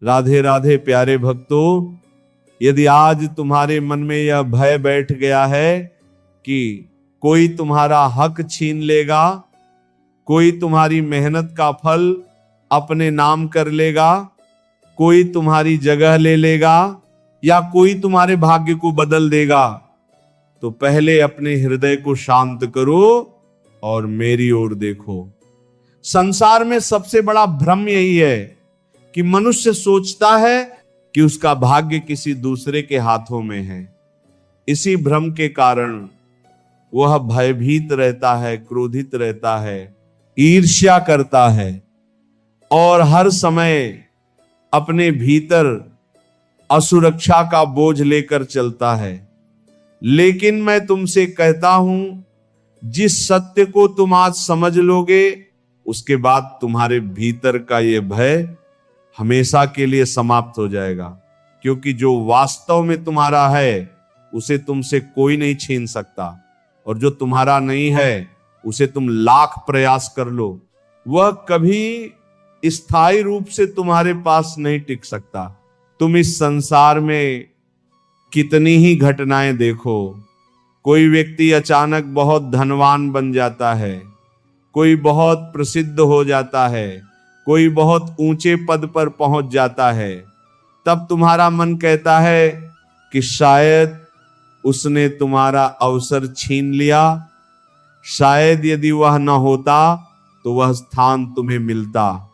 राधे राधे प्यारे भक्तों, यदि आज तुम्हारे मन में यह भय बैठ गया है कि कोई तुम्हारा हक छीन लेगा, कोई तुम्हारी मेहनत का फल अपने नाम कर लेगा, कोई तुम्हारी जगह ले लेगा या कोई तुम्हारे भाग्य को बदल देगा, तो पहले अपने हृदय को शांत करो और मेरी ओर देखो। संसार में सबसे बड़ा भ्रम यही है कि मनुष्य सोचता है कि उसका भाग्य किसी दूसरे के हाथों में है। इसी भ्रम के कारण वह भयभीत रहता है, क्रोधित रहता है, ईर्ष्या करता है और हर समय अपने भीतर असुरक्षा का बोझ लेकर चलता है। लेकिन मैं तुमसे कहता हूं, जिस सत्य को तुम आज समझ लोगे, उसके बाद तुम्हारे भीतर का यह भय हमेशा के लिए समाप्त हो जाएगा। क्योंकि जो वास्तव में तुम्हारा है उसे तुमसे कोई नहीं छीन सकता, और जो तुम्हारा नहीं है उसे तुम लाख प्रयास कर लो, वह कभी स्थायी रूप से तुम्हारे पास नहीं टिक सकता। तुम इस संसार में कितनी ही घटनाएं देखो, कोई व्यक्ति अचानक बहुत धनवान बन जाता है, कोई बहुत प्रसिद्ध हो जाता है, कोई बहुत ऊंचे पद पर पहुंच जाता है। तब तुम्हारा मन कहता है कि शायद उसने तुम्हारा अवसर छीन लिया, शायद यदि वह न होता तो वह स्थान तुम्हें मिलता।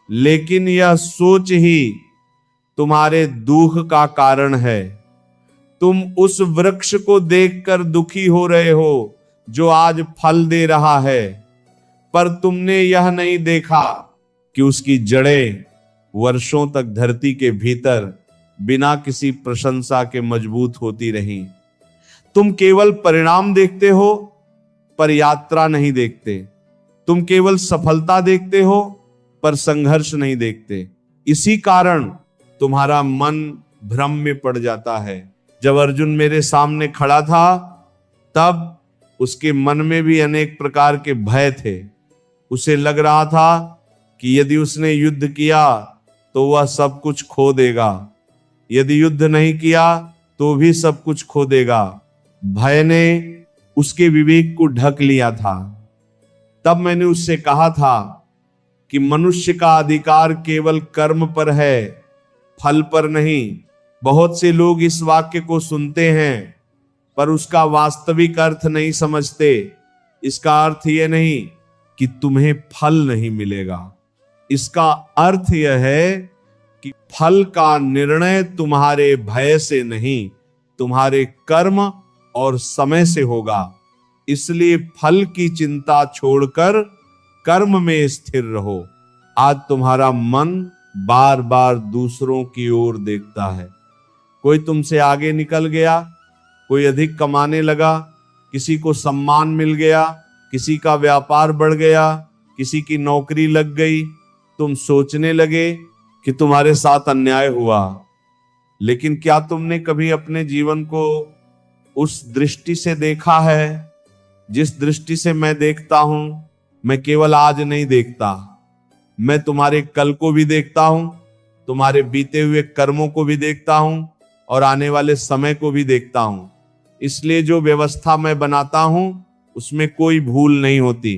लेकिन यह सोच ही तुम्हारे दुख का कारण है। तुम उस वृक्ष को देखकर दुखी हो रहे हो जो आज फल दे रहा है, पर तुमने यह नहीं देखा कि उसकी जड़ें वर्षों तक धरती के भीतर बिना किसी प्रशंसा के मजबूत होती रहीं। तुम केवल परिणाम देखते हो पर यात्रा नहीं देखते। तुम केवल सफलता देखते हो पर संघर्ष नहीं देखते। इसी कारण तुम्हारा मन भ्रम में पड़ जाता है। जब अर्जुन मेरे सामने खड़ा था तब उसके मन में भी अनेक प्रकार के भय थे। उसे लग रहा था कि यदि उसने युद्ध किया तो वह सब कुछ खो देगा, यदि युद्ध नहीं किया तो भी सब कुछ खो देगा। भय ने उसके विवेक को ढक लिया था। तब मैंने उससे कहा था कि मनुष्य का अधिकार केवल कर्म पर है, फल पर नहीं। बहुत से लोग इस वाक्य को सुनते हैं पर उसका वास्तविक अर्थ नहीं समझते। इसका अर्थ यह नहीं कि तुम्हें फल नहीं मिलेगा, इसका अर्थ यह है कि फल का निर्णय तुम्हारे भय से नहीं, तुम्हारे कर्म और समय से होगा। इसलिए फल की चिंता छोड़कर कर्म में स्थिर रहो। आज तुम्हारा मन बार बार दूसरों की ओर देखता है। कोई तुमसे आगे निकल गया, कोई अधिक कमाने लगा, किसी को सम्मान मिल गया, किसी का व्यापार बढ़ गया, किसी की नौकरी लग गई। तुम सोचने लगे कि तुम्हारे साथ अन्याय हुआ। लेकिन क्या तुमने कभी अपने जीवन को उस दृष्टि से देखा है जिस दृष्टि से मैं देखता हूं? मैं केवल आज नहीं देखता, मैं तुम्हारे कल को भी देखता हूं, तुम्हारे बीते हुए कर्मों को भी देखता हूं और आने वाले समय को भी देखता हूं। इसलिए जो व्यवस्था मैं बनाता हूं उसमें कोई भूल नहीं होती।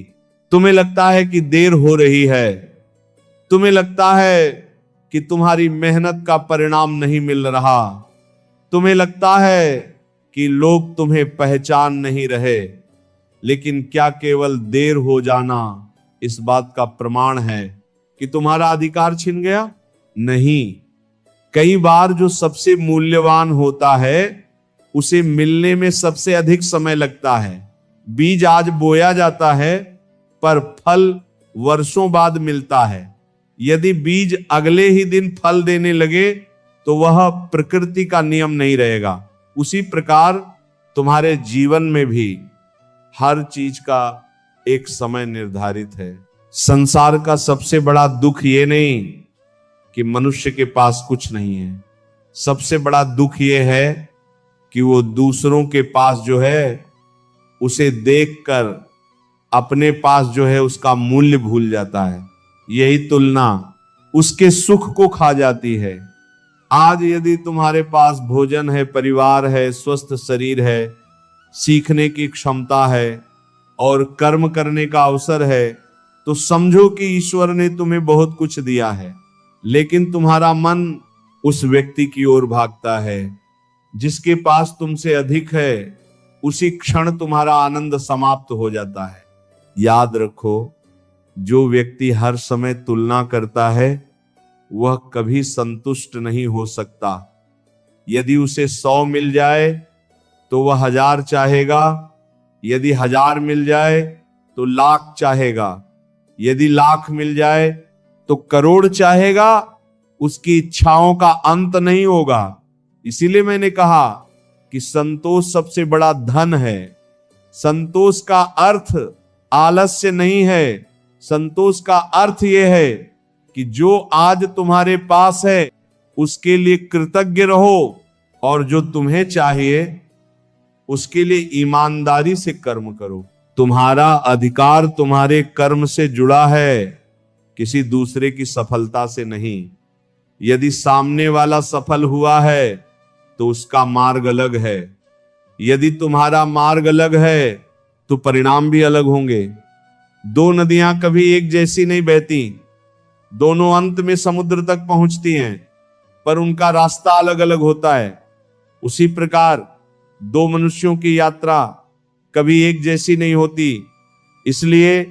तुम्हें लगता है कि देर हो रही है, तुम्हें लगता है कि तुम्हारी मेहनत का परिणाम नहीं मिल रहा, तुम्हें लगता है कि लोग तुम्हें पहचान नहीं रहे। लेकिन क्या केवल देर हो जाना इस बात का प्रमाण है कि तुम्हारा अधिकार छिन गया? नहीं। कई बार जो सबसे मूल्यवान होता है उसे मिलने में सबसे अधिक समय लगता है। बीज आज बोया जाता है पर फल वर्षों बाद मिलता है। यदि बीज अगले ही दिन फल देने लगे तो वह प्रकृति का नियम नहीं रहेगा। उसी प्रकार तुम्हारे जीवन में भी हर चीज का एक समय निर्धारित है। संसार का सबसे बड़ा दुख ये नहीं कि मनुष्य के पास कुछ नहीं है, सबसे बड़ा दुख ये है कि वो दूसरों के पास जो है उसे देखकर अपने पास जो है उसका मूल्य भूल जाता है। यही तुलना उसके सुख को खा जाती है। आज यदि तुम्हारे पास भोजन है, परिवार है, स्वस्थ शरीर है, सीखने की क्षमता है और कर्म करने का अवसर है, तो समझो कि ईश्वर ने तुम्हें बहुत कुछ दिया है। लेकिन तुम्हारा मन उस व्यक्ति की ओर भागता है जिसके पास तुमसे अधिक है, उसी क्षण तुम्हारा आनंद समाप्त हो जाता है। याद रखो, जो व्यक्ति हर समय तुलना करता है वह कभी संतुष्ट नहीं हो सकता। यदि उसे 100 मिल जाए तो वह 1000 चाहेगा, यदि 1000 मिल जाए तो लाख चाहेगा, यदि लाख मिल जाए तो करोड़ चाहेगा। उसकी इच्छाओं का अंत नहीं होगा। इसीलिए मैंने कहा कि संतोष सबसे बड़ा धन है। संतोष का अर्थ आलस्य नहीं है। संतोष का अर्थ यह है कि जो आज तुम्हारे पास है उसके लिए कृतज्ञ रहो और जो तुम्हें चाहिए उसके लिए ईमानदारी से कर्म करो। तुम्हारा अधिकार तुम्हारे कर्म से जुड़ा है, किसी दूसरे की सफलता से नहीं। यदि सामने वाला सफल हुआ है तो उसका मार्ग अलग है, यदि तुम्हारा मार्ग अलग है तो परिणाम भी अलग होंगे। दो नदियां कभी एक जैसी नहीं बहती, दोनों अंत में समुद्र तक पहुंचती हैं, पर उनका रास्ता अलग अलग होता है। उसी प्रकार दो मनुष्यों की यात्रा कभी एक जैसी नहीं होती। इसलिए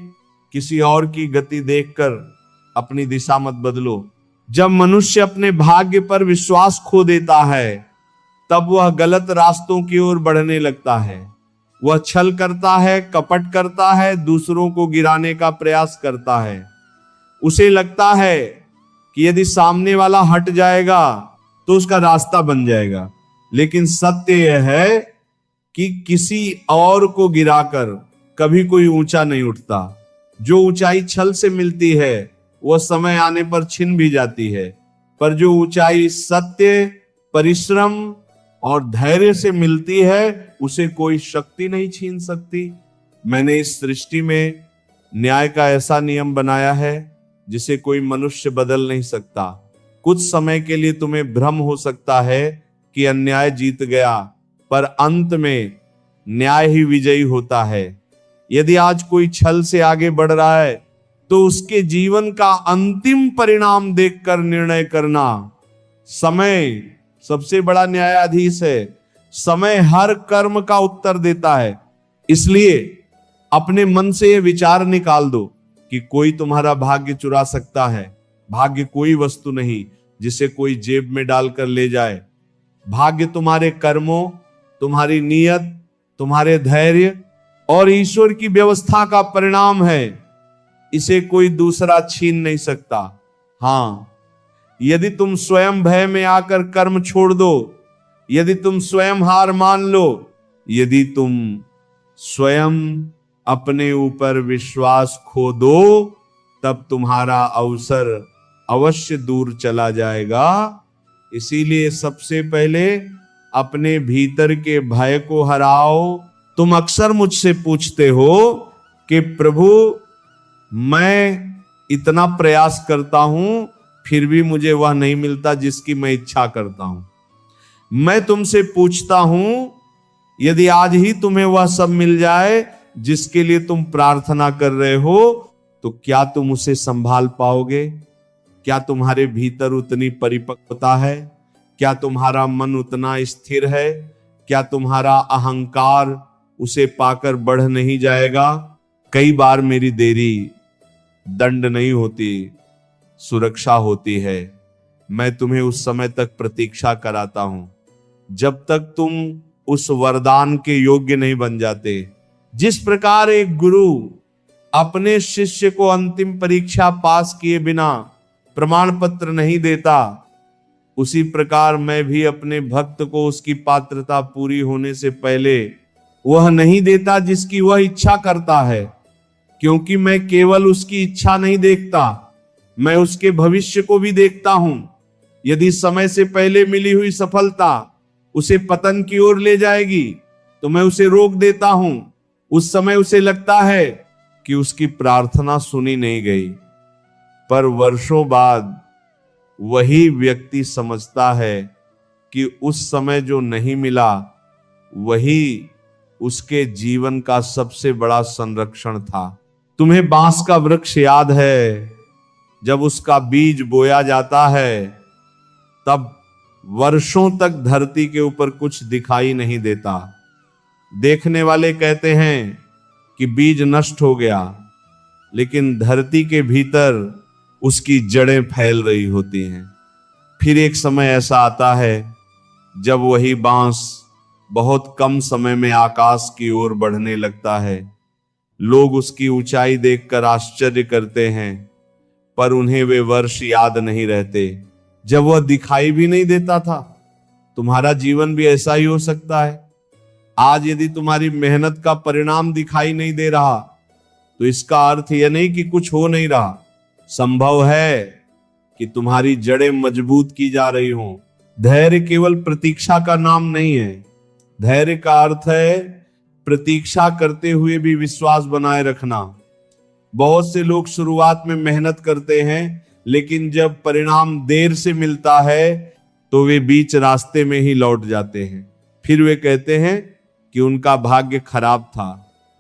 किसी और की गति देखकर अपनी दिशा मत बदलो। जब मनुष्य अपने भाग्य पर विश्वास खो देता है तब वह गलत रास्तों की ओर बढ़ने लगता है। वह छल करता है, कपट करता है, दूसरों को गिराने का प्रयास करता है। उसे लगता है कि यदि सामने वाला हट जाएगा तो उसका रास्ता बन जाएगा। लेकिन सत्य यह है कि किसी और को गिराकर कभी कोई ऊंचा नहीं उठता। जो ऊंचाई छल से मिलती है वह समय आने पर छिन भी जाती है, पर जो ऊंचाई सत्य, परिश्रम और धैर्य से मिलती है उसे कोई शक्ति नहीं छीन सकती। मैंने इस सृष्टि में न्याय का ऐसा नियम बनाया है जिसे कोई मनुष्य बदल नहीं सकता। कुछ समय के लिए तुम्हें भ्रम हो सकता है कि अन्याय जीत गया, पर अंत में न्याय ही विजयी होता है। यदि आज कोई छल से आगे बढ़ रहा है तो उसके जीवन का अंतिम परिणाम देखकर निर्णय करना। समय सबसे बड़ा न्यायाधीश है। समय हर कर्म का उत्तर देता है। इसलिए अपने मन से यह विचार निकाल दो कि कोई तुम्हारा भाग्य चुरा सकता है। भाग्य कोई वस्तु नहीं जिसे कोई जेब में डालकर ले जाए। भाग्य तुम्हारे कर्मों, तुम्हारी नीयत, तुम्हारे धैर्य और ईश्वर की व्यवस्था का परिणाम है। इसे कोई दूसरा छीन नहीं सकता। हां, यदि तुम स्वयं भय में आकर कर्म छोड़ दो, यदि तुम स्वयं हार मान लो, यदि तुम स्वयं अपने ऊपर विश्वास खो दो, तब तुम्हारा अवसर अवश्य दूर चला जाएगा। इसीलिए सबसे पहले अपने भीतर के भय को हराओ। तुम अक्सर मुझसे पूछते हो कि प्रभु, मैं इतना प्रयास करता हूं फिर भी मुझे वह नहीं मिलता जिसकी मैं इच्छा करता हूं। मैं तुमसे पूछता हूं, यदि आज ही तुम्हें वह सब मिल जाए जिसके लिए तुम प्रार्थना कर रहे हो, तो क्या तुम उसे संभाल पाओगे? क्या तुम्हारे भीतर उतनी परिपक्वता है? क्या तुम्हारा मन उतना स्थिर है? क्या तुम्हारा अहंकार उसे पाकर बढ़ नहीं जाएगा? कई बार मेरी देरी दंड नहीं होती, सुरक्षा होती है। मैं तुम्हें उस समय तक प्रतीक्षा कराता हूं जब तक तुम उस वरदान के योग्य नहीं बन जाते। जिस प्रकार एक गुरु अपने शिष्य को अंतिम परीक्षा पास किए बिना प्रमाण पत्र नहीं देता, उसी प्रकार मैं भी अपने भक्त को उसकी पात्रता पूरी होने से पहले वह नहीं देता जिसकी वह इच्छा करता है। क्योंकि मैं केवल उसकी इच्छा नहीं देखता, मैं उसके भविष्य को भी देखता हूं। यदि समय से पहले मिली हुई सफलता उसे पतन की ओर ले जाएगी तो मैं उसे रोक देता हूं। उस समय उसे लगता है कि उसकी प्रार्थना सुनी नहीं गई, पर वर्षों बाद वही व्यक्ति समझता है कि उस समय जो नहीं मिला वही उसके जीवन का सबसे बड़ा संरक्षण था। तुम्हें बांस का वृक्ष याद है, जब उसका बीज बोया जाता है तब वर्षों तक धरती के ऊपर कुछ दिखाई नहीं देता। देखने वाले कहते हैं कि बीज नष्ट हो गया, लेकिन धरती के भीतर उसकी जड़ें फैल रही होती हैं। फिर एक समय ऐसा आता है जब वही बांस बहुत कम समय में आकाश की ओर बढ़ने लगता है। लोग उसकी ऊंचाई देखकर आश्चर्य करते हैं, पर उन्हें वे वर्ष याद नहीं रहते जब वह दिखाई भी नहीं देता था। तुम्हारा जीवन भी ऐसा ही हो सकता है। आज यदि तुम्हारी मेहनत का परिणाम दिखाई नहीं दे रहा तो इसका अर्थ यह नहीं कि कुछ हो नहीं रहा। संभव है कि तुम्हारी जड़ें मजबूत की जा रही हों। धैर्य केवल प्रतीक्षा का नाम नहीं है। धैर्य का अर्थ है प्रतीक्षा करते हुए भी विश्वास बनाए रखना। बहुत से लोग शुरुआत में मेहनत करते हैं, लेकिन जब परिणाम देर से मिलता है तो वे बीच रास्ते में ही लौट जाते हैं। फिर वे कहते हैं कि उनका भाग्य खराब था।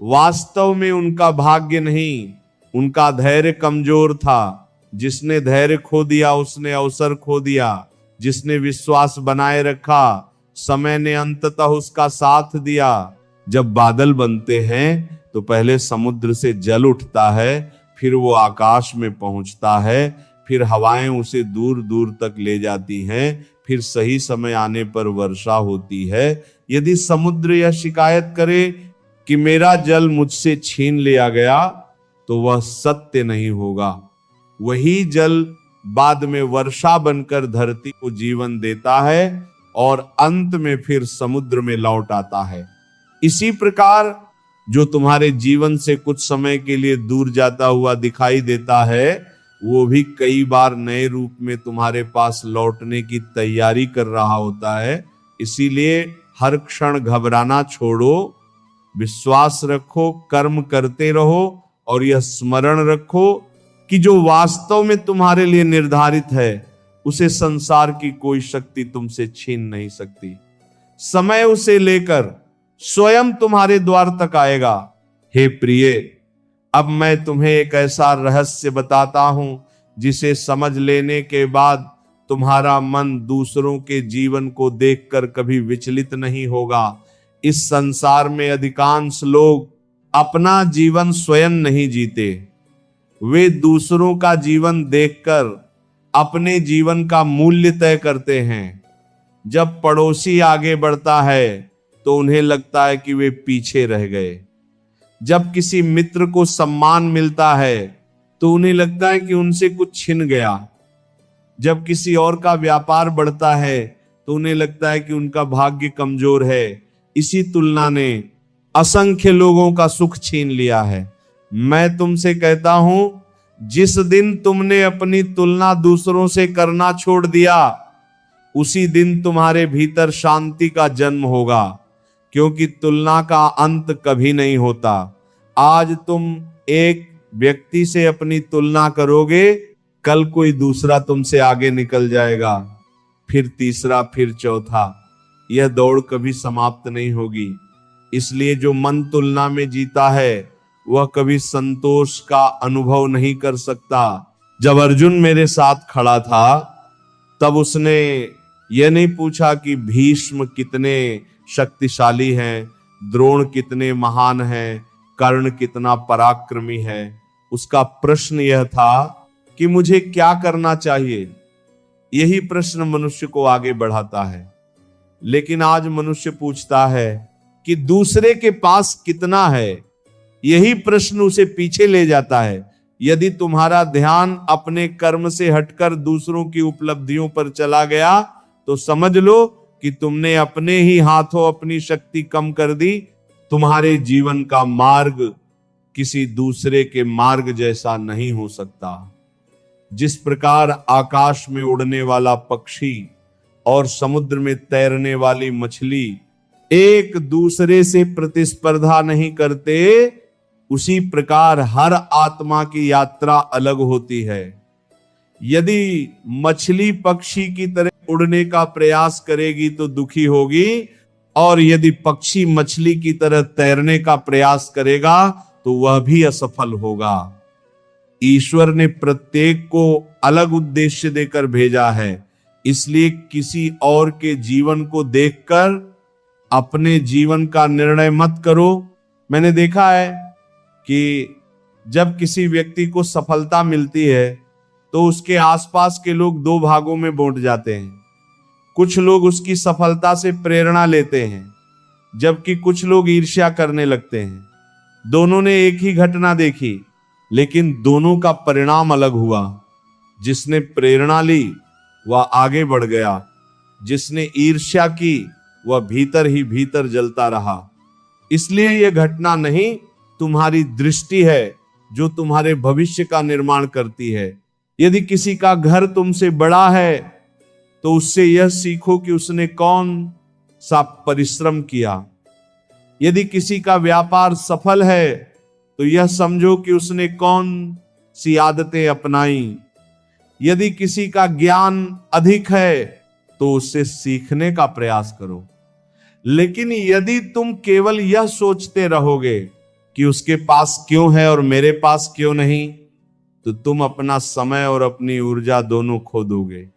वास्तव में उनका भाग्य नहीं, उनका धैर्य कमजोर था। जिसने धैर्य खो दिया उसने अवसर खो दिया। जिसने विश्वास बनाए रखा समय ने अंततः उसका साथ दिया। जब बादल बनते हैं तो पहले समुद्र से जल उठता है, फिर वो आकाश में पहुंचता है, फिर हवाएं उसे दूर दूर तक ले जाती हैं, फिर सही समय आने पर वर्षा होती है। यदि समुद्र यह शिकायत करे कि मेरा जल मुझसे छीन लिया गया, तो वह सत्य नहीं होगा। वही जल बाद में वर्षा बनकर धरती को जीवन देता है और अंत में फिर समुद्र में लौट आता है। इसी प्रकार जो तुम्हारे जीवन से कुछ समय के लिए दूर जाता हुआ दिखाई देता है, वो भी कई बार नए रूप में तुम्हारे पास लौटने की तैयारी कर रहा होता है। इसीलिए हर क्षण घबराना छोड़ो, विश्वास रखो, कर्म करते रहो और यह स्मरण रखो कि जो वास्तव में तुम्हारे लिए निर्धारित है उसे संसार की कोई शक्ति तुमसे छीन नहीं सकती। समय उसे लेकर स्वयं तुम्हारे द्वार तक आएगा। हे प्रिय, अब मैं तुम्हें एक ऐसा रहस्य बताता हूं जिसे समझ लेने के बाद तुम्हारा मन दूसरों के जीवन को देखकर कभी विचलित नहीं होगा। इस संसार में अधिकांश लोग अपना जीवन स्वयं नहीं जीते, वे दूसरों का जीवन देखकर अपने जीवन का मूल्य तय करते हैं। जब पड़ोसी आगे बढ़ता है तो उन्हें लगता है कि वे पीछे रह गए। जब किसी मित्र को सम्मान मिलता है तो उन्हें लगता है कि उनसे कुछ छिन गया। जब किसी और का व्यापार बढ़ता है तो उन्हें लगता है कि उनका भाग्य कमजोर है। इसी तुलना ने असंख्य लोगों का सुख छीन लिया है। मैं तुमसे कहता हूं, जिस दिन तुमने अपनी तुलना दूसरों से करना छोड़ दिया, उसी दिन तुम्हारे भीतर शांति का जन्म होगा, क्योंकि तुलना का अंत कभी नहीं होता। आज तुम एक व्यक्ति से अपनी तुलना करोगे, कल कोई दूसरा तुमसे आगे निकल जाएगा, फिर तीसरा, फिर चौथा। यह दौड़ कभी समाप्त नहीं होगी। इसलिए जो मन तुलना में जीता है वह कभी संतोष का अनुभव नहीं कर सकता। जब अर्जुन मेरे साथ खड़ा था तब उसने यह नहीं पूछा कि भीष्म कितने शक्तिशाली हैं, द्रोण कितने महान हैं, कर्ण कितना पराक्रमी है। उसका प्रश्न यह था कि मुझे क्या करना चाहिए। यही प्रश्न मनुष्य को आगे बढ़ाता है। लेकिन आज मनुष्य पूछता है कि दूसरे के पास कितना है। यही प्रश्न उसे पीछे ले जाता है। यदि तुम्हारा ध्यान अपने कर्म से हटकर दूसरों की उपलब्धियों पर चला गया तो समझ लो कि तुमने अपने ही हाथों अपनी शक्ति कम कर दी। तुम्हारे जीवन का मार्ग किसी दूसरे के मार्ग जैसा नहीं हो सकता। जिस प्रकार आकाश में उड़ने वाला पक्षी और समुद्र में तैरने वाली मछली एक दूसरे से प्रतिस्पर्धा नहीं करते, उसी प्रकार हर आत्मा की यात्रा अलग होती है। यदि मछली पक्षी की तरह उड़ने का प्रयास करेगी तो दुखी होगी, और यदि पक्षी मछली की तरह तैरने का प्रयास करेगा तो वह भी असफल होगा। ईश्वर ने प्रत्येक को अलग उद्देश्य देकर भेजा है, इसलिए किसी और के जीवन को देखकर अपने जीवन का निर्णय मत करो। मैंने देखा है कि जब किसी व्यक्ति को सफलता मिलती है तो उसके आसपास के लोग दो भागों में बांट जाते हैं। कुछ लोग उसकी सफलता से प्रेरणा लेते हैं, जबकि कुछ लोग ईर्ष्या करने लगते हैं। दोनों ने एक ही घटना देखी, लेकिन दोनों का परिणाम अलग हुआ। जिसने प्रेरणा ली वह आगे बढ़ गया, जिसने ईर्ष्या की वह भीतर ही भीतर जलता रहा। इसलिए यह घटना नहीं, तुम्हारी दृष्टि है जो तुम्हारे भविष्य का निर्माण करती है। यदि किसी का घर तुमसे बड़ा है तो उससे यह सीखो कि उसने कौन सा परिश्रम किया। यदि किसी का व्यापार सफल है तो यह समझो कि उसने कौन सी आदतें अपनाई। यदि किसी का ज्ञान अधिक है तो उससे सीखने का प्रयास करो। लेकिन यदि तुम केवल यह सोचते रहोगे कि उसके पास क्यों है और मेरे पास क्यों नहीं, तो तुम अपना समय और अपनी ऊर्जा दोनों खो दोगे।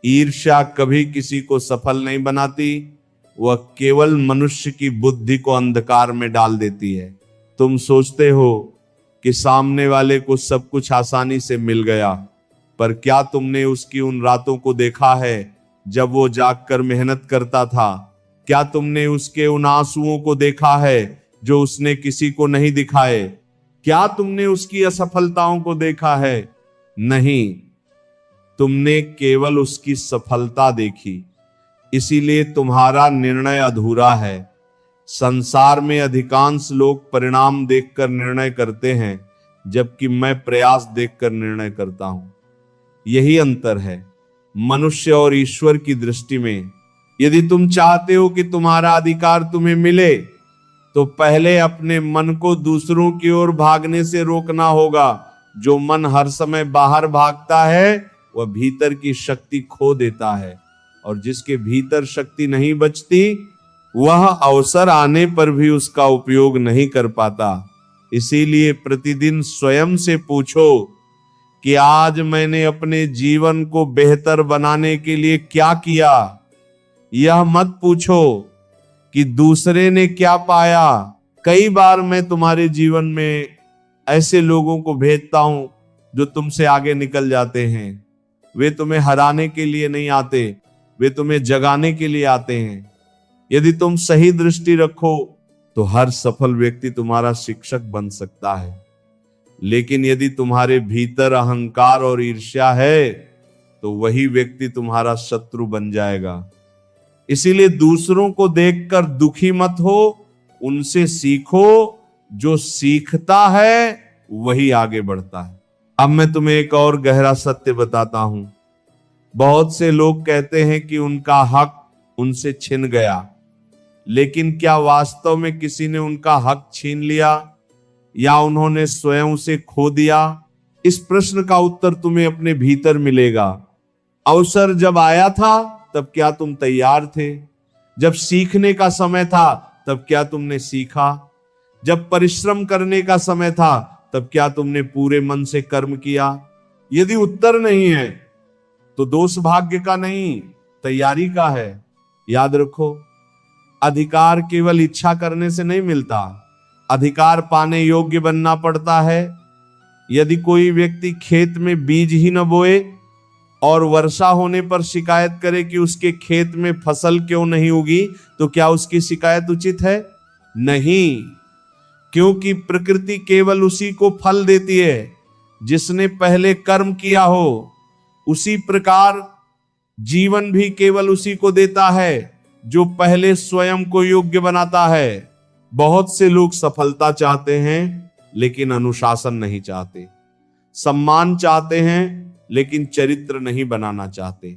ईर्ष्या कभी किसी को सफल नहीं बनाती, वह केवल मनुष्य की बुद्धि को अंधकार में डाल देती है। तुम सोचते हो कि सामने वाले को सब कुछ आसानी से मिल गया, पर क्या तुमने उसकी उन रातों को देखा है जब वो जागकर मेहनत करता था? क्या तुमने उसके उन आंसुओं को देखा है जो उसने किसी को नहीं दिखाए? क्या तुमने उसकी असफलताओं को देखा है? नहीं, तुमने केवल उसकी सफलता देखी। इसीलिए तुम्हारा निर्णय अधूरा है। संसार में अधिकांश लोग परिणाम देखकर निर्णय करते हैं, जबकि मैं प्रयास देखकर निर्णय करता हूं। यही अंतर है मनुष्य और ईश्वर की दृष्टि में। यदि तुम चाहते हो कि तुम्हारा अधिकार तुम्हें मिले, तो पहले अपने मन को दूसरों की ओर भागने से रोकना होगा। जो मन हर समय बाहर भागता है वह भीतर की शक्ति खो देता है, और जिसके भीतर शक्ति नहीं बचती वह अवसर आने पर भी उसका उपयोग नहीं कर पाता। इसीलिए प्रतिदिन स्वयं से पूछो कि आज मैंने अपने जीवन को बेहतर बनाने के लिए क्या किया। यह मत पूछो कि दूसरे ने क्या पाया। कई बार मैं तुम्हारे जीवन में ऐसे लोगों को भेजता हूं जो तुमसे आगे निकल जाते हैं। वे तुम्हें हराने के लिए नहीं आते, वे तुम्हें जगाने के लिए आते हैं। यदि तुम सही दृष्टि रखो तो हर सफल व्यक्ति तुम्हारा शिक्षक बन सकता है। लेकिन यदि तुम्हारे भीतर अहंकार और ईर्ष्या है तो वही व्यक्ति तुम्हारा शत्रु बन जाएगा। इसीलिए दूसरों को देखकर दुखी मत हो, उनसे सीखो। जो सीखता है वही आगे बढ़ता है। अब मैं तुम्हें एक और गहरा सत्य बताता हूं। बहुत से लोग कहते हैं कि उनका हक उनसे छिन गया, लेकिन क्या वास्तव में किसी ने उनका हक छीन लिया या उन्होंने स्वयं उसे खो दिया? इस प्रश्न का उत्तर तुम्हें अपने भीतर मिलेगा। अवसर जब आया था तब क्या तुम तैयार थे? जब सीखने का समय था तब क्या तुमने सीखा? जब परिश्रम करने का समय था तब क्या तुमने पूरे मन से कर्म किया? यदि उत्तर नहीं है तो दोष भाग्य का नहीं, तैयारी का है। याद रखो, अधिकार केवल इच्छा करने से नहीं मिलता, अधिकार पाने योग्य बनना पड़ता है। यदि कोई व्यक्ति खेत में बीज ही न बोए और वर्षा होने पर शिकायत करे कि उसके खेत में फसल क्यों नहीं उगी, तो क्या उसकी शिकायत उचित है? नहीं, क्योंकि प्रकृति केवल उसी को फल देती है जिसने पहले कर्म किया हो। उसी प्रकार जीवन भी केवल उसी को देता है जो पहले स्वयं को योग्य बनाता है। बहुत से लोग सफलता चाहते हैं लेकिन अनुशासन नहीं चाहते, सम्मान चाहते हैं लेकिन चरित्र नहीं बनाना चाहते,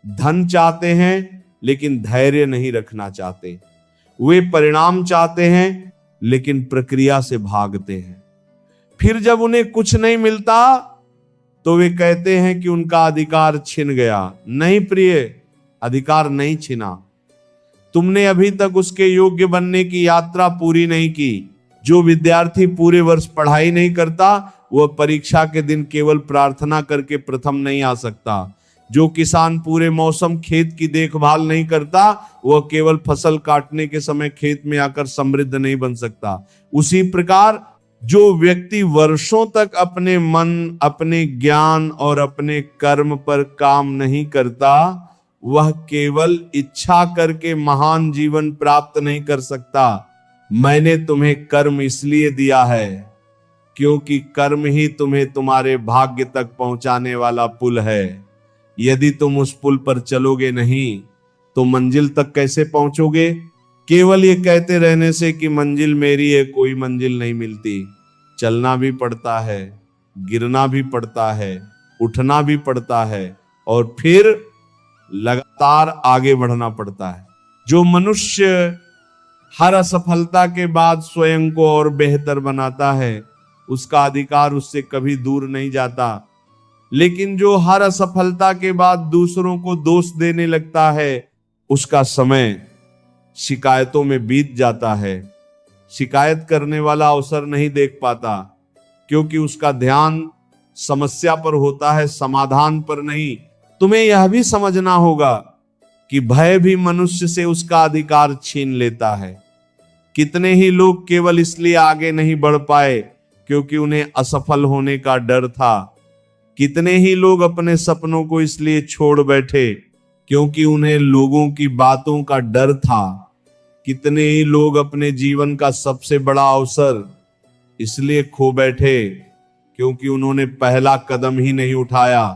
धन चाहते हैं लेकिन धैर्य नहीं रखना चाहते। वे परिणाम चाहते हैं लेकिन प्रक्रिया से भागते हैं। फिर जब उन्हें कुछ नहीं मिलता तो वे कहते हैं कि उनका अधिकार छिन गया। नहीं प्रिय, अधिकार नहीं छिना। तुमने अभी तक उसके योग्य बनने की यात्रा पूरी नहीं की। जो विद्यार्थी पूरे वर्ष पढ़ाई नहीं करता वह परीक्षा के दिन केवल प्रार्थना करके प्रथम नहीं आ सकता। जो किसान पूरे मौसम खेत की देखभाल नहीं करता वह केवल फसल काटने के समय खेत में आकर समृद्ध नहीं बन सकता। उसी प्रकार जो व्यक्ति वर्षों तक अपने मन, अपने ज्ञान और अपने कर्म पर काम नहीं करता वह केवल इच्छा करके महान जीवन प्राप्त नहीं कर सकता। मैंने तुम्हें कर्म इसलिए दिया है क्योंकि कर्म ही तुम्हें तुम्हारे भाग्य तक पहुंचाने वाला पुल है। यदि तुम उस पुल पर चलोगे नहीं तो मंजिल तक कैसे पहुंचोगे? केवल ये कहते रहने से कि मंजिल मेरी है, कोई मंजिल नहीं मिलती। चलना भी पड़ता है, गिरना भी पड़ता है, उठना भी पड़ता है और फिर लगातार आगे बढ़ना पड़ता है। जो मनुष्य हर असफलता के बाद स्वयं को और बेहतर बनाता है उसका अधिकार उससे कभी दूर नहीं जाता। लेकिन जो हर असफलता के बाद दूसरों को दोष देने लगता है उसका समय शिकायतों में बीत जाता है। शिकायत करने वाला अवसर नहीं देख पाता क्योंकि उसका ध्यान समस्या पर होता है, समाधान पर नहीं। तुम्हें यह भी समझना होगा कि भय भी मनुष्य से उसका अधिकार छीन लेता है। कितने ही लोग केवल इसलिए आगे नहीं बढ़ पाए क्योंकि उन्हें असफल होने का डर था। कितने ही लोग अपने सपनों को इसलिए छोड़ बैठे क्योंकि उन्हें लोगों की बातों का डर था। कितने ही लोग अपने जीवन का सबसे बड़ा अवसर इसलिए खो बैठे क्योंकि उन्होंने पहला कदम ही नहीं उठाया।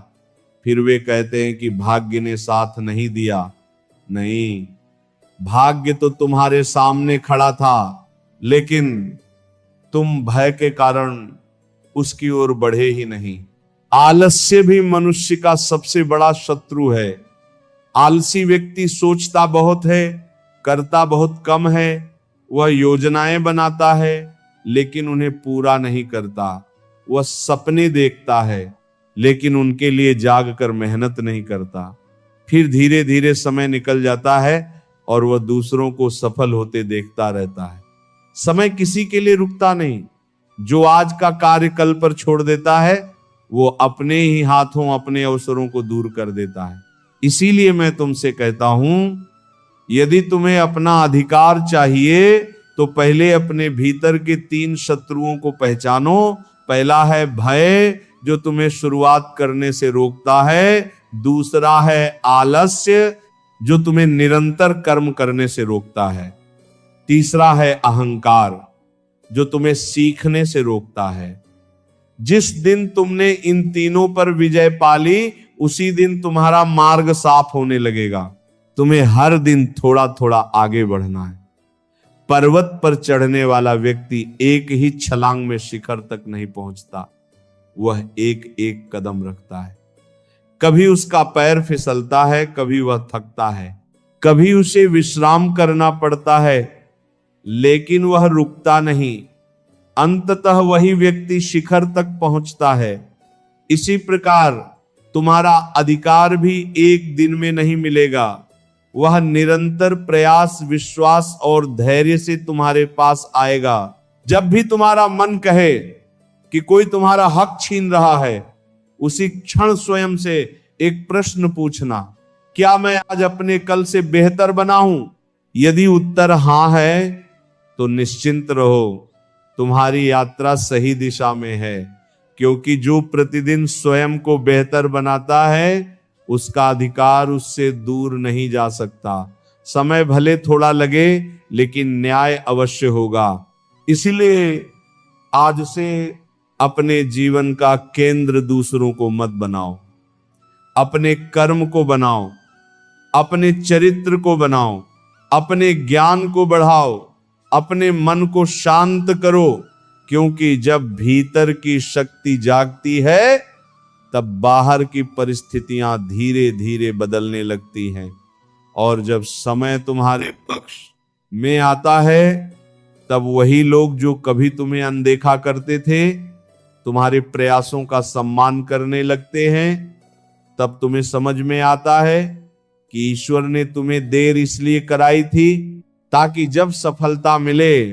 फिर वे कहते हैं कि भाग्य ने साथ नहीं दिया। नहीं, भाग्य तो तुम्हारे सामने खड़ा था लेकिन तुम भय के कारण उसकी ओर बढ़े ही नहीं। आलस्य भी मनुष्य का सबसे बड़ा शत्रु है। आलसी व्यक्ति सोचता बहुत है, करता बहुत कम है। वह योजनाएं बनाता है लेकिन उन्हें पूरा नहीं करता। वह सपने देखता है लेकिन उनके लिए जाग कर मेहनत नहीं करता। फिर धीरे धीरे समय निकल जाता है और वह दूसरों को सफल होते देखता रहता है। समय किसी के लिए रुकता नहीं। जो आज का कार्य कल पर छोड़ देता है वो अपने ही हाथों अपने अवसरों को दूर कर देता है। इसीलिए मैं तुमसे कहता हूं, यदि तुम्हें अपना अधिकार चाहिए तो पहले अपने भीतर के 3 शत्रुओं को पहचानो। पहला है भय जो तुम्हें शुरुआत करने से रोकता है। दूसरा है आलस्य जो तुम्हें निरंतर कर्म करने से रोकता है। तीसरा है अहंकार जो तुम्हें सीखने से रोकता है। जिस दिन तुमने इन तीनों पर विजय पाली उसी दिन तुम्हारा मार्ग साफ होने लगेगा। तुम्हें हर दिन थोड़ा थोड़ा आगे बढ़ना है। पर्वत पर चढ़ने वाला व्यक्ति एक ही छलांग में शिखर तक नहीं पहुंचता, वह एक एक कदम रखता है। कभी उसका पैर फिसलता है, कभी वह थकता है, कभी उसे विश्राम करना पड़ता है, लेकिन वह रुकता नहीं। अंततः वही व्यक्ति शिखर तक पहुंचता है। इसी प्रकार तुम्हारा अधिकार भी एक दिन में नहीं मिलेगा। वह निरंतर प्रयास, विश्वास और धैर्य से तुम्हारे पास आएगा। जब भी तुम्हारा मन कहे कि कोई तुम्हारा हक छीन रहा है, उसी क्षण स्वयं से एक प्रश्न पूछना, क्या मैं आज अपने कल से बेहतर बना हूं? यदि उत्तर हां है तो निश्चिंत रहो, तुम्हारी यात्रा सही दिशा में है। क्योंकि जो प्रतिदिन स्वयं को बेहतर बनाता है उसका अधिकार उससे दूर नहीं जा सकता। समय भले थोड़ा लगे लेकिन न्याय अवश्य होगा। इसलिए आज से अपने जीवन का केंद्र दूसरों को मत बनाओ, अपने कर्म को बनाओ, अपने चरित्र को बनाओ, अपने ज्ञान को बढ़ाओ, अपने मन को शांत करो। क्योंकि जब भीतर की शक्ति जागती है तब बाहर की परिस्थितियां धीरे धीरे बदलने लगती हैं। और जब समय तुम्हारे पक्ष में आता है तब वही लोग जो कभी तुम्हें अनदेखा करते थे तुम्हारे प्रयासों का सम्मान करने लगते हैं, तब तुम्हें समझ में आता है कि ईश्वर ने तुम्हें देर इसलिए कराई थी ताकि जब सफलता मिले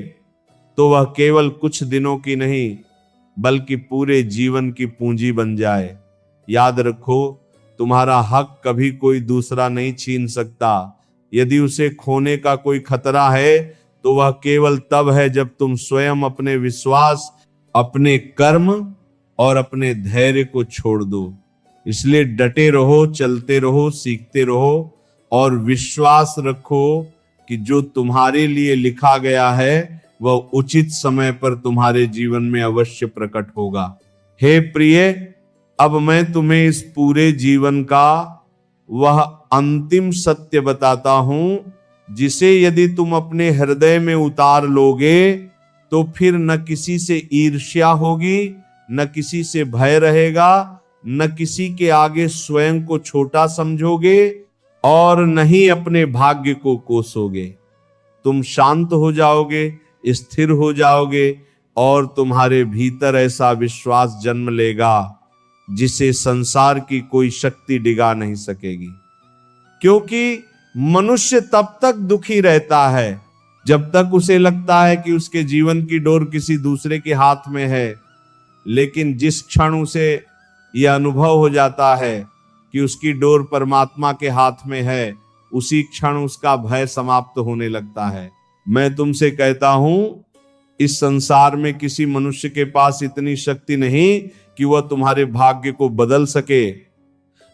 तो वह केवल कुछ दिनों की नहीं बल्कि पूरे जीवन की पूंजी बन जाए। याद रखो, तुम्हारा हक कभी कोई दूसरा नहीं छीन सकता। यदि उसे खोने का कोई खतरा है तो वह केवल तब है जब तुम स्वयं अपने विश्वास, अपने कर्म और अपने धैर्य को छोड़ दो। इसलिए डटे रहो, चलते रहो, सीखते रहो और विश्वास रखो कि जो तुम्हारे लिए लिखा गया है वह उचित समय पर तुम्हारे जीवन में अवश्य प्रकट होगा। हे प्रिय, अब मैं तुम्हें इस पूरे जीवन का वह अंतिम सत्य बताता हूं जिसे यदि तुम अपने हृदय में उतार लोगे तो फिर न किसी से ईर्ष्या होगी, न किसी से भय रहेगा, न किसी के आगे स्वयं को छोटा समझोगे और न ही अपने भाग्य को कोसोगे। तुम शांत हो जाओगे, स्थिर हो जाओगे और तुम्हारे भीतर ऐसा विश्वास जन्म लेगा जिसे संसार की कोई शक्ति डिगा नहीं सकेगी। क्योंकि मनुष्य तब तक दुखी रहता है जब तक उसे लगता है कि उसके जीवन की डोर किसी दूसरे के हाथ में है, लेकिन जिस क्षण उसे यह अनुभव हो जाता है कि उसकी डोर परमात्मा के हाथ में है, उसी क्षण उसका भय समाप्त होने लगता है। मैं तुमसे कहता हूं, इस संसार में किसी मनुष्य के पास इतनी शक्ति नहीं कि वह तुम्हारे भाग्य को बदल सके।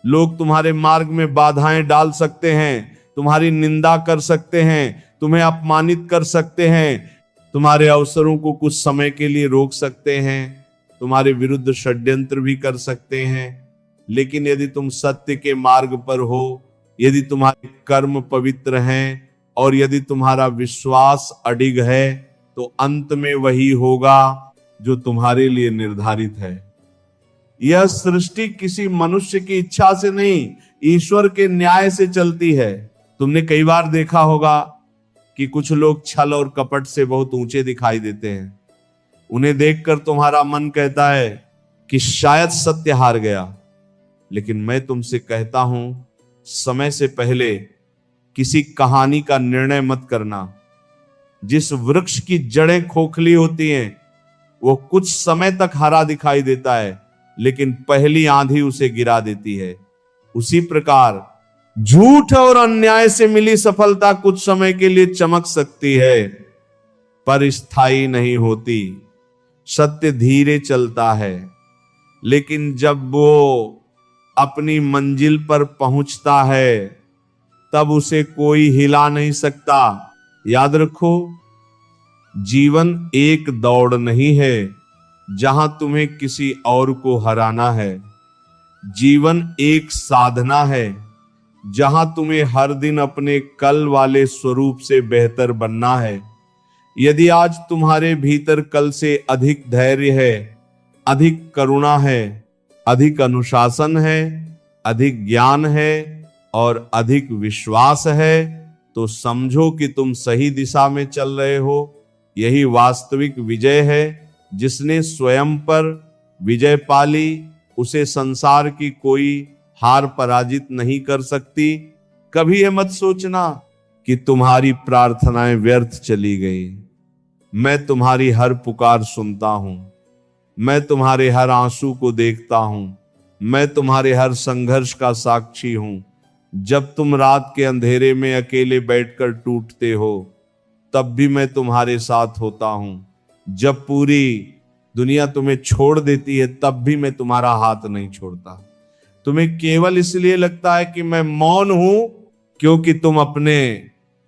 लोग तुम्हारे मार्ग में बाधाएं डाल सकते हैं, तुम्हारी निंदा कर सकते हैं, तुम्हें अपमानित कर सकते हैं, तुम्हारे अवसरों को कुछ समय के लिए रोक सकते हैं, तुम्हारे विरुद्ध षड्यंत्र भी कर सकते हैं। लेकिन यदि तुम सत्य के मार्ग पर हो, यदि तुम्हारे कर्म पवित्र हैं और यदि तुम्हारा विश्वास अडिग है, तो अंत में वही होगा जो तुम्हारे लिए निर्धारित है। यह सृष्टि किसी मनुष्य की इच्छा से नहीं, ईश्वर के न्याय से चलती है। तुमने कई बार देखा होगा कि कुछ लोग छल और कपट से बहुत ऊंचे दिखाई देते हैं। उन्हें देखकर तुम्हारा मन कहता है कि शायद सत्य हार गया। लेकिन मैं तुमसे कहता हूं, समय से पहले किसी कहानी का निर्णय मत करना। जिस वृक्ष की जड़ें खोखली होती हैं वो कुछ समय तक हरा दिखाई देता है, लेकिन पहली आंधी उसे गिरा देती है। उसी प्रकार झूठ और अन्याय से मिली सफलता कुछ समय के लिए चमक सकती है पर स्थायी नहीं होती। सत्य धीरे चलता है, लेकिन जब वो अपनी मंजिल पर पहुंचता है तब उसे कोई हिला नहीं सकता। याद रखो, जीवन एक दौड़ नहीं है जहां तुम्हें किसी और को हराना है। जीवन एक साधना है जहां तुम्हें हर दिन अपने कल वाले स्वरूप से बेहतर बनना है। यदि आज तुम्हारे भीतर कल से अधिक धैर्य है, अधिक करुणा है, अधिक अनुशासन है, अधिक ज्ञान है और अधिक विश्वास है, तो समझो कि तुम सही दिशा में चल रहे हो। यही वास्तविक विजय है। जिसने स्वयं पर विजय पाली उसे संसार की कोई हार पराजित नहीं कर सकती। कभी ये मत सोचना कि तुम्हारी प्रार्थनाएं व्यर्थ चली गई। मैं तुम्हारी हर पुकार सुनता हूं, मैं तुम्हारे हर आंसू को देखता हूं, मैं तुम्हारे हर संघर्ष का साक्षी हूं। जब तुम रात के अंधेरे में अकेले बैठकर टूटते हो तब भी मैं तुम्हारे साथ होता हूं। जब पूरी दुनिया तुम्हें छोड़ देती है तब भी मैं तुम्हारा हाथ नहीं छोड़ता। तुम्हें केवल इसलिए लगता है कि मैं मौन हूं क्योंकि तुम अपने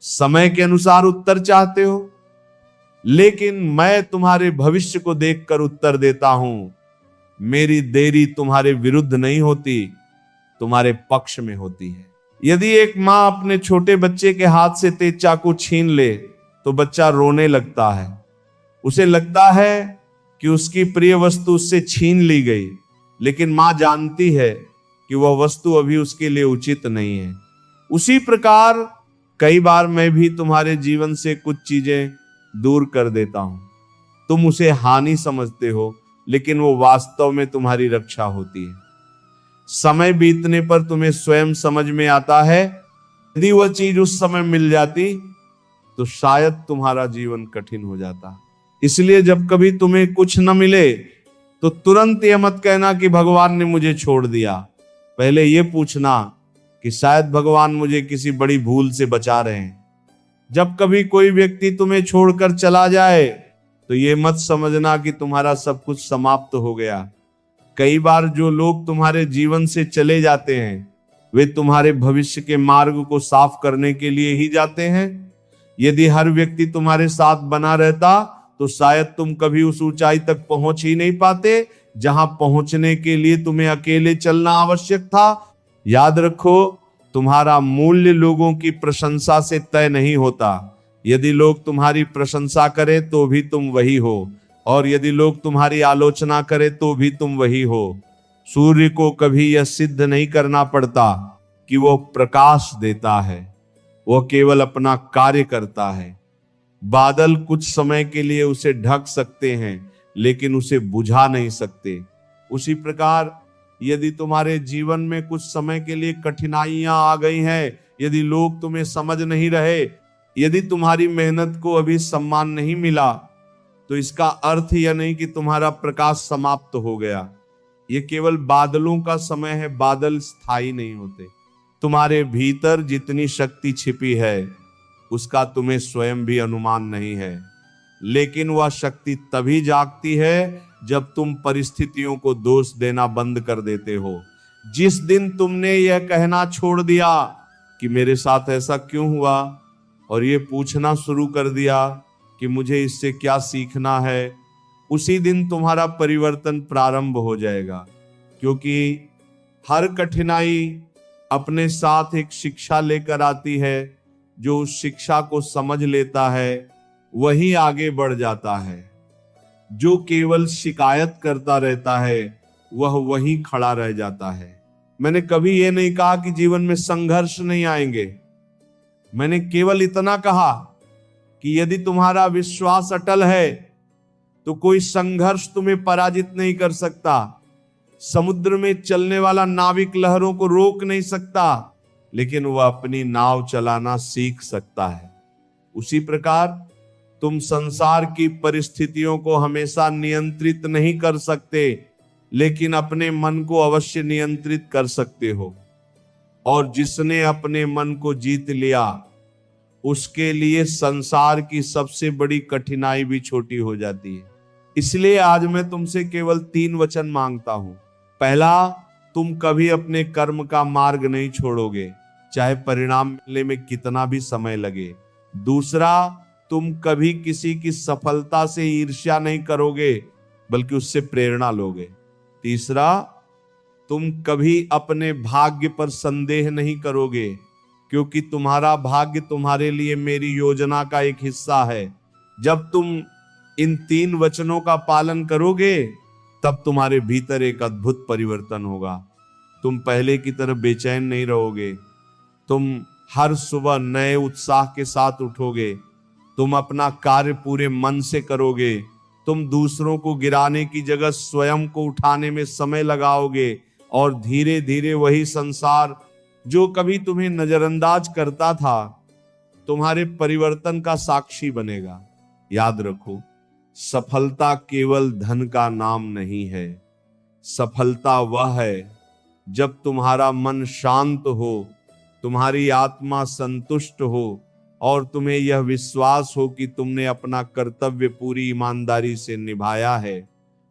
समय के अनुसार उत्तर चाहते हो, लेकिन मैं तुम्हारे भविष्य को देखकर उत्तर देता हूं। मेरी देरी तुम्हारे विरुद्ध नहीं होती, तुम्हारे पक्ष में होती है। यदि एक मां अपने छोटे बच्चे के हाथ से तेज चाकू छीन ले तो बच्चा रोने लगता है। उसे लगता है कि उसकी प्रिय वस्तु उससे छीन ली गई, लेकिन मां जानती है कि वह वस्तु अभी उसके लिए उचित नहीं है। उसी प्रकार कई बार मैं भी तुम्हारे जीवन से कुछ चीजें दूर कर देता हूं। तुम उसे हानि समझते हो लेकिन वो वास्तव में तुम्हारी रक्षा होती है। समय बीतने पर तुम्हें स्वयं समझ में आता है, यदि वह चीज उस समय मिल जाती तो शायद तुम्हारा जीवन कठिन हो जाता। इसलिए जब कभी तुम्हें कुछ न मिले तो तुरंत ये मत कहना कि भगवान ने मुझे छोड़ दिया। पहले ये पूछना कि शायद भगवान मुझे किसी बड़ी भूल से बचा रहे हैं। जब कभी कोई व्यक्ति तुम्हें छोड़कर चला जाए तो ये मत समझना कि तुम्हारा सब कुछ समाप्त हो गया। कई बार जो लोग तुम्हारे जीवन से चले जाते हैं वे तुम्हारे भविष्य के मार्ग को साफ करने के लिए ही जाते हैं। यदि हर व्यक्ति तुम्हारे साथ बना रहता तो शायद तुम कभी उस ऊंचाई तक पहुंच ही नहीं पाते जहां पहुंचने के लिए तुम्हें अकेले चलना आवश्यक था। याद रखो, तुम्हारा मूल्य लोगों की प्रशंसा से तय नहीं होता। यदि लोग तुम्हारी प्रशंसा करें तो भी तुम वही हो, और यदि लोग तुम्हारी आलोचना करें तो भी तुम वही हो। सूर्य को कभी यह सिद्ध नहीं करना पड़ता कि वो प्रकाश देता है, वह केवल अपना कार्य करता है। बादल कुछ समय के लिए उसे ढक सकते हैं लेकिन उसे बुझा नहीं सकते। उसी प्रकार यदि तुम्हारे जीवन में कुछ समय के लिए कठिनाइयां आ गई हैं, यदि लोग तुम्हें समझ नहीं रहे, यदि तुम्हारी मेहनत को अभी सम्मान नहीं मिला, तो इसका अर्थ यह नहीं कि तुम्हारा प्रकाश समाप्त हो गया। ये केवल बादलों का समय है, बादल स्थायी नहीं होते। तुम्हारे भीतर जितनी शक्ति छिपी है उसका तुम्हें स्वयं भी अनुमान नहीं है, लेकिन वह शक्ति तभी जागती है जब तुम परिस्थितियों को दोष देना बंद कर देते हो। जिस दिन तुमने यह कहना छोड़ दिया कि मेरे साथ ऐसा क्यों हुआ, और ये पूछना शुरू कर दिया कि मुझे इससे क्या सीखना है, उसी दिन तुम्हारा परिवर्तन प्रारंभ हो जाएगा। क्योंकि हर कठिनाई अपने साथ एक शिक्षा लेकर आती है। जो उस शिक्षा को समझ लेता है वही आगे बढ़ जाता है। जो केवल शिकायत करता रहता है वह वहीं खड़ा रह जाता है। मैंने कभी ये नहीं कहा कि जीवन में संघर्ष नहीं आएंगे। मैंने केवल इतना कहा कि यदि तुम्हारा विश्वास अटल है तो कोई संघर्ष तुम्हें पराजित नहीं कर सकता। समुद्र में चलने वाला नाविक लहरों को रोक नहीं सकता, लेकिन वह अपनी नाव चलाना सीख सकता है। उसी प्रकार तुम संसार की परिस्थितियों को हमेशा नियंत्रित नहीं कर सकते, लेकिन अपने मन को अवश्य नियंत्रित कर सकते हो। और जिसने अपने मन को जीत लिया उसके लिए संसार की सबसे बड़ी कठिनाई भी छोटी हो जाती है। इसलिए आज मैं तुमसे केवल 3 वचन मांगता हूं। पहला, तुम कभी अपने कर्म का मार्ग नहीं छोड़ोगे, चाहे परिणाम मिलने में कितना भी समय लगे। दूसरा, तुम कभी किसी की सफलता से ईर्ष्या नहीं करोगे बल्कि उससे प्रेरणा लोगे। तीसरा, तुम कभी अपने भाग्य पर संदेह नहीं करोगे, क्योंकि तुम्हारा भाग्य तुम्हारे लिए मेरी योजना का एक हिस्सा है। जब तुम इन 3 वचनों का पालन करोगे तब तुम्हारे भीतर एक अद्भुत परिवर्तन होगा। तुम पहले की तरह बेचैन नहीं रहोगे। तुम हर सुबह नए उत्साह के साथ उठोगे। तुम अपना कार्य पूरे मन से करोगे। तुम दूसरों को गिराने की जगह स्वयं को उठाने में समय लगाओगे, और धीरे धीरे वही संसार जो कभी तुम्हें नजरअंदाज करता था तुम्हारे परिवर्तन का साक्षी बनेगा। याद रखो, सफलता केवल धन का नाम नहीं है। सफलता वह है जब तुम्हारा मन शांत हो, तुम्हारी आत्मा संतुष्ट हो और तुम्हें यह विश्वास हो कि तुमने अपना कर्तव्य पूरी ईमानदारी से निभाया है।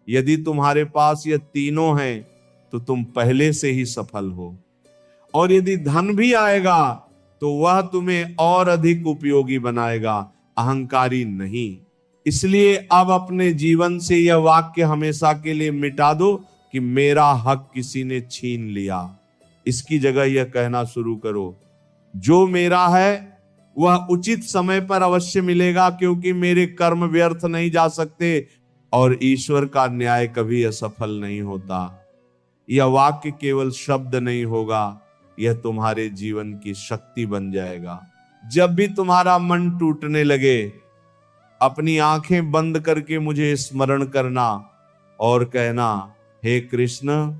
यदि तुम्हारे पास ये तीनों हैं तो तुम पहले से ही सफल हो। और यदि धन भी आएगा तो वह तुम्हें और अधिक उपयोगी बनाएगा, अहंकारी नहीं। इसलिए अब अपने जीवन से यह वाक्य हमेशा के लिए मिटा दो कि मेरा हक किसी ने छीन लिया। इसकी जगह यह कहना शुरू करो, जो मेरा है वह उचित समय पर अवश्य मिलेगा, क्योंकि मेरे कर्म व्यर्थ नहीं जा सकते और ईश्वर का न्याय कभी असफल नहीं होता। यह वाक्य केवल शब्द नहीं होगा, यह तुम्हारे जीवन की शक्ति बन जाएगा। जब भी तुम्हारा मन टूटने लगे, अपनी आंखें बंद करके मुझे स्मरण करना और कहना, हे कृष्ण,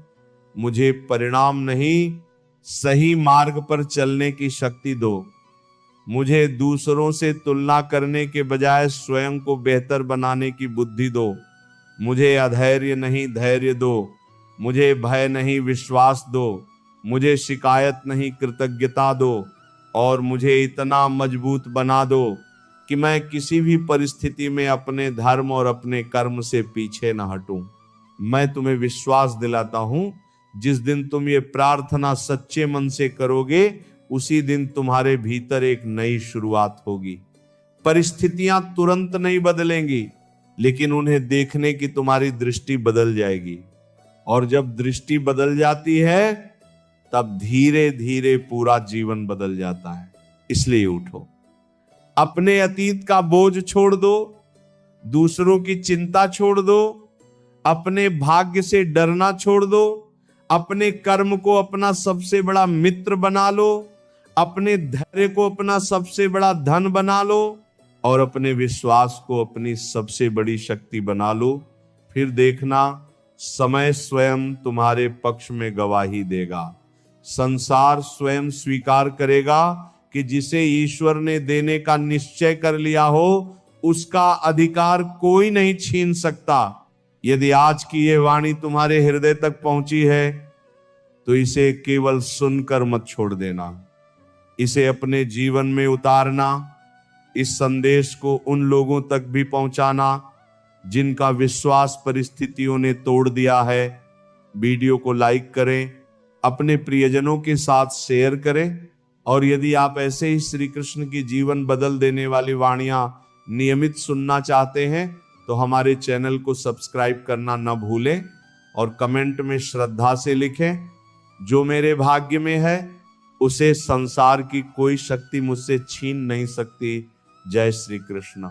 मुझे परिणाम नहीं, सही मार्ग पर चलने की शक्ति दो। मुझे दूसरों से तुलना करने के बजाय स्वयं को बेहतर बनाने की बुद्धि दो। मुझे अधैर्य नहीं, धैर्य दो। मुझे भय नहीं, विश्वास दो। मुझे शिकायत नहीं, कृतज्ञता दो। और मुझे इतना मजबूत बना दो कि मैं किसी भी परिस्थिति में अपने धर्म और अपने कर्म से पीछे न हटूं। मैं तुम्हें विश्वास दिलाता हूं, जिस दिन तुम ये प्रार्थना सच्चे मन से करोगे, उसी दिन तुम्हारे भीतर एक नई शुरुआत होगी। परिस्थितियां तुरंत नहीं बदलेंगी, लेकिन उन्हें देखने की तुम्हारी दृष्टि बदल जाएगी। और जब दृष्टि बदल जाती है, तब धीरे धीरे पूरा जीवन बदल जाता है। इसलिए उठो, अपने अतीत का बोझ छोड़ दो, दूसरों की चिंता छोड़ दो, अपने भाग्य से डरना छोड़ दो, अपने कर्म को अपना सबसे बड़ा मित्र बना लो, अपने धैर्य को अपना सबसे बड़ा धन बना लो, और अपने विश्वास को अपनी सबसे बड़ी शक्ति बना लो। फिर देखना, समय स्वयं तुम्हारे पक्ष में गवाही देगा। संसार स्वयं स्वीकार करेगा कि जिसे ईश्वर ने देने का निश्चय कर लिया हो, उसका अधिकार कोई नहीं छीन सकता। यदि आज की ये वाणी तुम्हारे हृदय तक पहुंची है, तो इसे केवल सुनकर मत छोड़ देना, इसे अपने जीवन में उतारना। इस संदेश को उन लोगों तक भी पहुंचाना जिनका विश्वास परिस्थितियों ने तोड़ दिया है। वीडियो को लाइक करें, अपने प्रियजनों के साथ शेयर करें, और यदि आप ऐसे ही श्री कृष्ण की जीवन बदल देने वाली वाणियां नियमित सुनना चाहते हैं, तो हमारे चैनल को सब्सक्राइब करना न भूलें और कमेंट में श्रद्धा से लिखें, जो मेरे भाग्य में है उसे संसार की कोई शक्ति मुझसे छीन नहीं सकती। जय श्री कृष्ण।